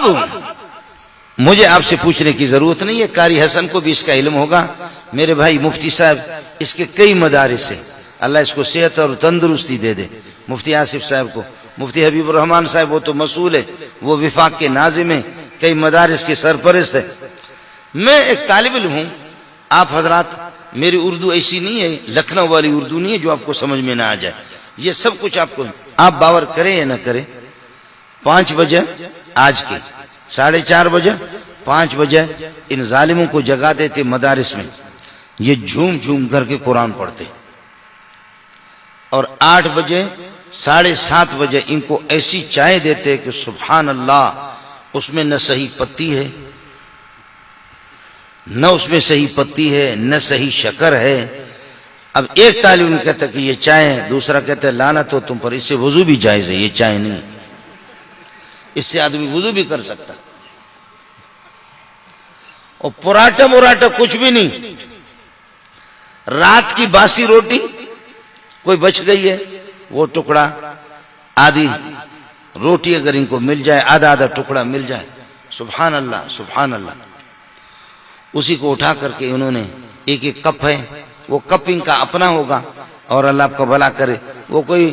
अब मुझे आपसे पूछने की जरूरत नहीं है, कारी हसन को भी इसका इल्म होगा। मेरे भाई मुफ्ती साहब, इसके कई मदारिस है, अल्लाह इसको सेहत और तंदुरुस्ती दे दे। मुफ्ती आसिफ साहब को, मुफ्ती हबीब रहमान साहब, वो तो मसूल है, वो विफाक के नाजिम है, कई मदारिस के सरपरस्त है। मैं एक तालिब इल्म हूँ। आप हजरात, मेरी उर्दू ऐसी नहीं है, लखनऊ वाली उर्दू नहीं है जो आपको समझ में ना आ जाए। ये सब कुछ आपको, आप बावर करें या ना करें, 5 बजे आज के 4:30 बजे 5 बजे इन जालिमों को जगा देते मदारिस में, ये झूम झूम करके कुरान पढ़ते, और 8 बजे 7:30 बजे इनको ऐसी चाय देते कि सुभान अल्लाह, उसमें न सही पत्ती है, न उसमें सही पत्ती है, न सही शक्कर है। अब एक तालिब इल्म कहता कि ये चाय है, दूसरा कहता है लानत हो तुम पर, इससे वजू भी जायज है, ये चाय नहीं, इससे आदमी वजू भी कर सकता। और पराठा मुराठा कुछ भी नहीं। रात की बासी रोटी कोई बच गई है, वो टुकड़ा, आधी रोटी अगर इनको मिल जाए, आधा आधा टुकड़ा मिल जाए, सुभान अल्लाह सुभान अल्लाह। उसी को उठा करके उन्होंने, एक एक कप है, वो कप इनका अपना होगा, और अल्लाह आपका भला करे। वो कोई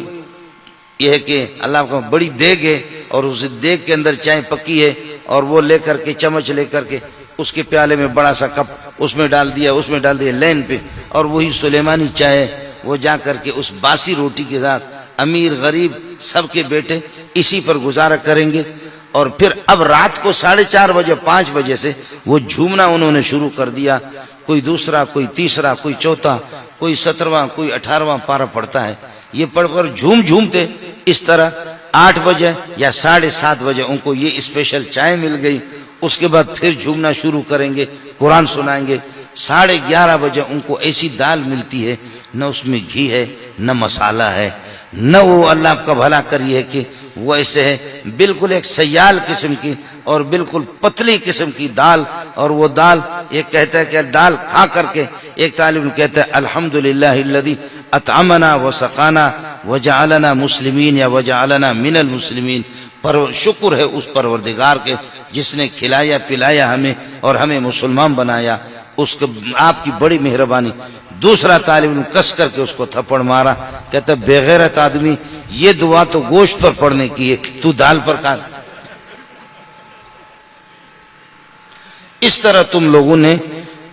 ये है कि अल्लाह आपका बड़ी देग है, और उस देग के अंदर चाय पकी है, और वो लेकर के, चम्मच लेकर के उसके प्याले में बड़ा सा कप उसमें डाल दिया लेन पे, और वही सुलेमानी चाय, वो जा करके उस बासी रोटी के साथ अमीर गरीब सबके बेटे इसी पर गुजारा करेंगे। और फिर अब रात को 4:30 बजे 5 बजे से वो झूमना उन्होंने शुरू कर दिया। कोई दूसरा, कोई तीसरा, कोई चौथा, कोई 17वां, कोई 18वां पारा पड़ता है। ये पढ़कर झूम झूमते इस तरह 8 बजे या 7:30 बजे उनको ये स्पेशल चाय मिल गई। उसके बाद फिर झूमना शुरू करेंगे, कुरान सुनाएंगे। 11:30 बजे उनको ऐसी दाल मिलती है, न उसमें घी है, न मसाला है, न वो अल्लाह आपका भला करिए कि वो ऐसे है, बिल्कुल एक सयाल किस्म की और बिल्कुल पतली किस्म की दाल। और वो दाल, एक कहता है कि दाल खा करके, एक तालिब कहता है अल्हम्दुलिल्लाहिल्लज़ी अतअमना व सकाना व जअलना मुस्लिमीन या व जअलना मिनल मुस्लिमीन। पर शुक्र है उस परवरदिगार के जिसने खिलाया पिलाया हमें और हमें मुसलमान बनाया, उसको आपकी बड़ी मेहरबानी। दूसरा तालिब कस करके उसको थप्पड़ मारा, कहता बेगैरत आदमी, ये दुआ तो गोश्त पर पड़ने की है, तू दाल पर खा। इस तरह तुम लोगों ने,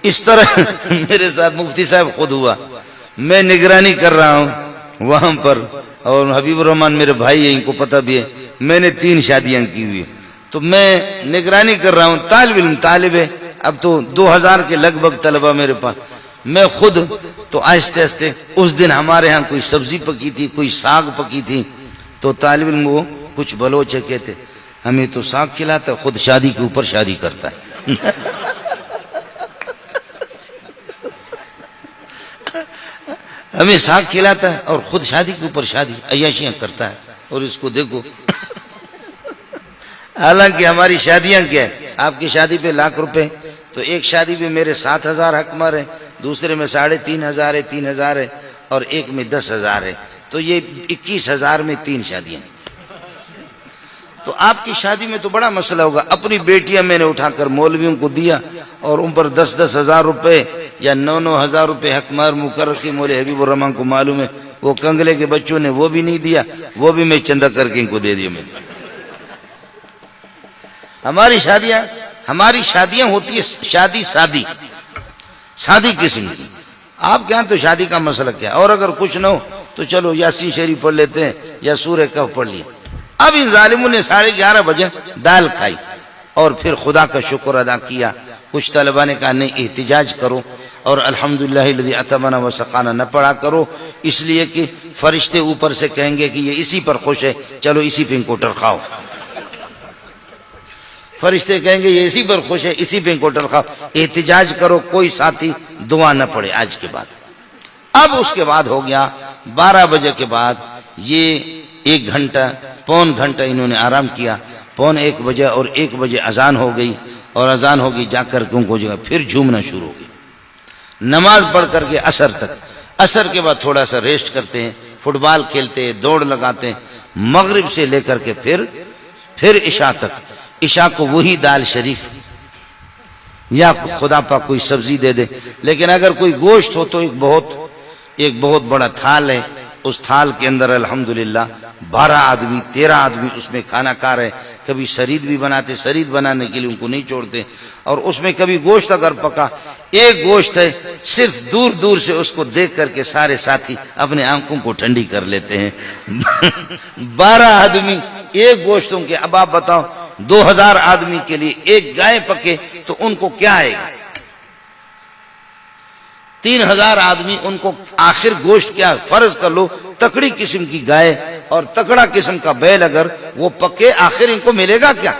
इस तरह मेरे साथ मुफ्ती साहब खुद हुआ, मैं निगरानी कर रहा हूं वहां पर, और हबीब रहमान मेरे भाई है, इनको पता भी है, मैंने 3 शादियां की हुई है, तो मैं निगरानी कर रहा हूं। तालिब है, अब तो 2000 के लगभग तलबा मेरे पास। मैं खुद तो आहिस्ते आहिस्ते, उस दिन हमारे यहाँ कोई सब्जी पकी थी, कोई साग पकी थी, तो तालिब इल्म वो कुछ बलोच कहते, हमें तो साग खिलाता, खुद शादी के ऊपर शादी करता है। हमें साग खिलाता है और खुद शादी के ऊपर शादी, अय्याशियां करता है। और इसको देखो, हालांकि हमारी शादियां क्या है, आपकी शादी पे लाख रुपए, तो एक शादी में मेरे 7000 हकमर है, दूसरे में 3500 है, 3000 है, और एक में 10,000 है, तो ये 21,000 में 3 शादियां। तो आपकी शादी में तो बड़ा मसला होगा। अपनी बेटियां मैंने उठाकर मौलवियों को दिया, और उन पर 10-10 हजार रुपए या 9-9 हजार रुपए हकमर मुकर्रर की मौले हबीब रहमान को मालूम है। वो कंगले के बच्चों ने वो भी नहीं दिया, वो भी मैं चंदा करके इनको दे दिया मैंने। हमारी शादियां होती है शादी किस्म की। आपके यहाँ तो शादी का मसला क्या, और अगर कुछ न हो तो चलो यासीन शरीफ पढ़ लेते हैं या सूरह कहफ पढ़ लिया। अब इन जालिमों ने 11:30 बजे दाल खाई और फिर खुदा का शुक्र अदा किया। कुछ तलबा ने कहा नहीं, एहतिजाज करो और अल्हम्दुलिल्लाहिल्लज़ी अतमना व सकाना न पढ़ा करो, इसलिए कि फरिश्ते ऊपर से कहेंगे कि ये इसी पर खुश है, चलो इसी पे इनको टरखाओ। फरिश्ते कहेंगे ये इसी पर खुश है, इसी पे इनको टरखाओ, एहतिजाज करो, कोई साथी दुआ न पढ़े आज के बाद। अब उसके बाद हो गया 12 बजे के बाद, ये 1 घंटा पौन घंटा इन्होंने आराम किया। 1:15 बजे और 1 बजे अजान हो गई, और अजान होगी जाकर के उनको जगह फिर झूमना शुरू हो गया। नमाज पढ़ करके असर तक, असर के बाद थोड़ा सा रेस्ट करते हैं, फुटबॉल खेलते हैं, दौड़ लगाते हैं। मगरिब से लेकर के फिर इशा तक इशा को वही दाल शरीफ या खुदा पाक कोई सब्जी दे दे। लेकिन अगर कोई गोश्त हो तो एक बहुत बड़ा थाल है, उस थाल के अंदर अल्हम्दुलिल्लाह 12 आदमी 13 आदमी उसमें खाना खा रहे। कभी शरीद भी बनाते, शरीद बनाने के लिए उनको नहीं छोड़ते। और उसमें कभी गोश्त अगर पका, एक गोश्त है, सिर्फ दूर दूर से उसको देख करके सारे साथी अपने आंखों को ठंडी कर लेते हैं। 12 आदमी एक गोश्तों के। अब आप बताओ 2000 आदमी के लिए एक गाय पके तो उनको क्या आएगा? 3000 आदमी, उनको आखिर गोश्त क्या? फर्ज कर लो तकड़ी किस्म की गाय और तकड़ा किस्म का बैल अगर वो पके, आखिर इनको मिलेगा क्या?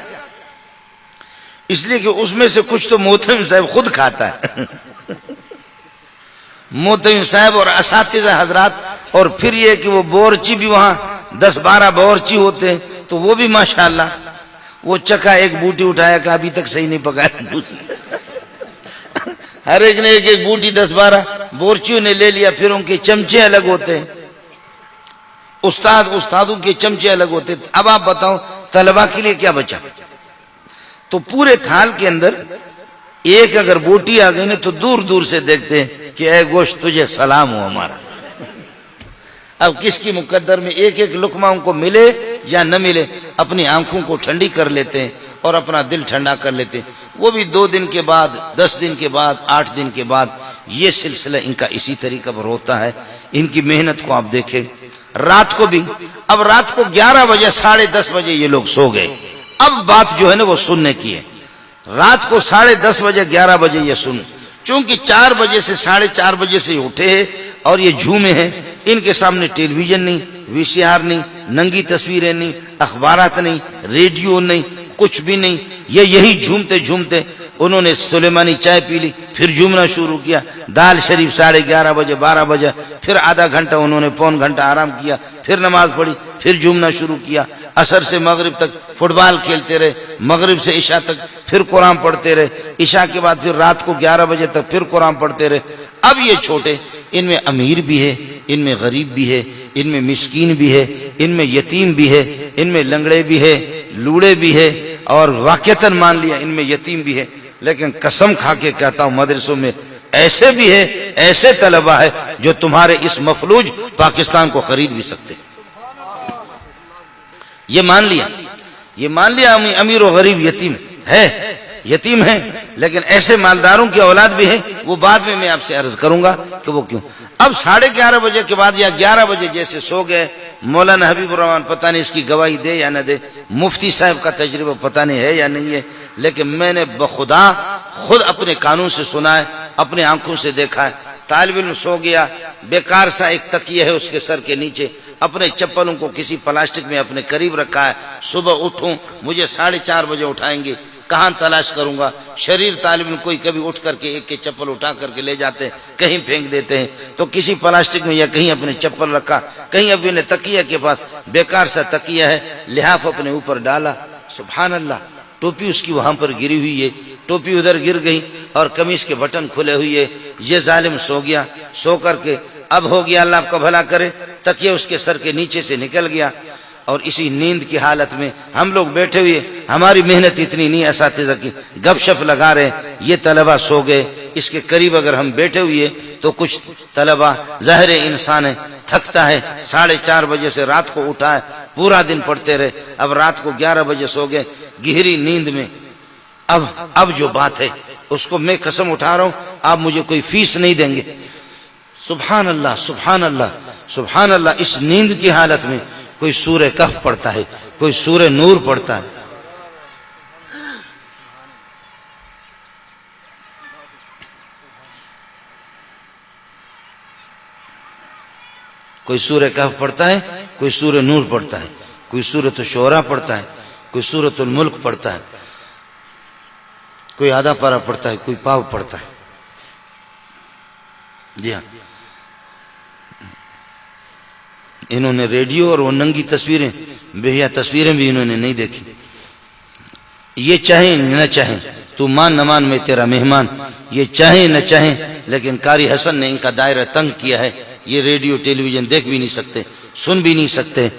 इसलिए कि उसमें से कुछ तो मोहतमिम साहब खुद खाता है। मोहतमिम साहब और असातिज़ा हजरात। और फिर ये कि वो बोरची भी वहां 10-12 बोरची होते हैं, तो वो भी माशाअल्लाह वो चका एक बूटी उठाया का अभी तक सही नहीं पकाया। हर एक ने एक बूटी 10-12 बोरचियों ने ले लिया। फिर उनके चमचे अलग होते हैं, उस्तादों के चमचे अलग होते। अब आप बताओ तलबा के लिए क्या बचा? तो पूरे थाल के अंदर एक अगर बोटी आ गई ना तो दूर दूर से देखते हैं कि ऐ गोश्त तुझे सलाम हो हमारा। अब किसकी मुकद्दर में एक एक लुकमा उनको मिले या न मिले, अपनी आंखों को ठंडी कर लेते हैं और अपना दिल ठंडा कर लेते हैं। वो भी 2 दिन के बाद, 10 दिन के बाद, 8 दिन के बाद। ये सिलसिला इनका इसी तरीका पर होता है। इनकी मेहनत को आप देखें। रात को भी, अब रात को 11 बजे 10:30 बजे ये लोग सो गए। अब बात जो है ना वो सुनने की है। रात को 10:30 बजे 11 बजे ये सुन, चूंकि 4 बजे से 4:30 बजे से उठे हैं और ये झूमे हैं। इनके सामने टेलीविजन नहीं, VCR नहीं, नंगी तस्वीरें नहीं, अखबारात नहीं, रेडियो नहीं, कुछ भी नहीं। ये यही झूमते झूमते उन्होंने सुलेमानी चाय पी ली, फिर झूमना शुरू किया। दाल शरीफ 11:30 बजे 12 बजे, फिर आधा घंटा उन्होंने पौन घंटा आराम किया, फिर नमाज पढ़ी, फिर झूमना शुरू किया। असर से मगरिब तक फुटबॉल खेलते रहे, मगरिब से इशा तक फिर कुरान पढ़ते रहे, इशा के बाद फिर रात को 11 बजे तक फिर कुरान पढ़ते रहे। अब ये छोटे, इनमें अमीर भी है, इनमें गरीब भी है, इनमें मिस्कीन भी है, इनमें यतीम भी है, इनमें लंगड़े भी है, लूड़े भी है, और वाकईतन मान लिया इनमें यतीम भी है। लेकिन कसम खा के कहता हूं मदरसों में ऐसे भी है, ऐसे तलबा है जो तुम्हारे इस मफलूज पाकिस्तान को खरीद भी सकते। ये मान लिया अमीर और गरीब यतीम है, लेकिन ऐसे मालदारों की औलाद भी है। वो बाद में मैं आपसे अर्ज करूंगा कि वो क्यों। अब 11:30 बजे के बाद या 11 बजे जैसे सो गए। मौलाना हबीबुर रहमान पता नहीं इसकी गवाही दे या न दे, मुफ्ती साहब का तजर्बा पता नहीं है या नहीं है, लेकिन मैंने बखुदा खुद अपने कानों से सुना है, अपने आंखों से देखा है। तालिब इल्म सो गया, बेकार सा एक तकिया है उसके सर के नीचे, अपने चप्पलों को किसी प्लास्टिक में अपने करीब रखा है। सुबह उठूं, मुझे 4:30 बजे उठाएंगे, कहां तलाश करूंगा? शरीर तालिब इल्म कोई कभी उठ करके एक के चप्पल उठा करके ले जाते हैं, कहीं फेंक देते हैं, तो किसी प्लास्टिक में या कहीं अपने चप्पल रखा, कहीं अपने तकिया के पास बेकार सा तकिया है, लिहाफ अपने ऊपर डाला। सुभान अल्लाह, टोपी उसकी वहां पर गिरी हुई है, टोपी उधर गिर गई और कमीज के बटन खुले हुए। ये जालिम सो गया, सो करके अब हो गया, अल्लाह आपका भला करे, तकिया उसके सर के नीचे से निकल गया। और इसी नींद की हालत में हम लोग बैठे हुए, हमारी मेहनत इतनी नहीं, असातिज़ा की गपशप लगा रहे, ये तलबा सो गए। इसके करीब अगर हम बैठे हुए तो कुछ तलबा, ज़ाहिर इंसान है, थकता है, 4:30 बजे से रात को उठा है, पूरा दिन पढ़ते रहे, अब रात को 11 बजे सो गए गहरी नींद में। अब जो बात है उसको मैं कसम उठा रहा हूं, आप मुझे कोई फीस नहीं देंगे। सुभान अल्लाह, सुभान अल्लाह, सुभान अल्लाह। इस नींद की हालत में कोई सूरह कहफ पढ़ता है, कोई सूरह नूर पढ़ता है, कोई सूरह कहफ पढ़ता है, कोई सूरह नूर पढ़ता है, कोई सूरत शोरा पढ़ता है, कोई सूरतुल मुल्क पढ़ता है, कोई आधा पारा पढ़ता है, कोई पाव पढ़ता है। जी हाँ, इन्होंने रेडियो और वो नंगी तस्वीरें, बेहिया तस्वीरें भी इन्होंने नहीं देखी। ये चाहे न चाहे, तू मान न मान मैं तेरा मेहमान, ये चाहे न चाहे, लेकिन कारी हसन ने इनका दायरा तंग किया है। ये रेडियो टेलीविजन देख भी नहीं सकते, सुन भी नहीं सकते।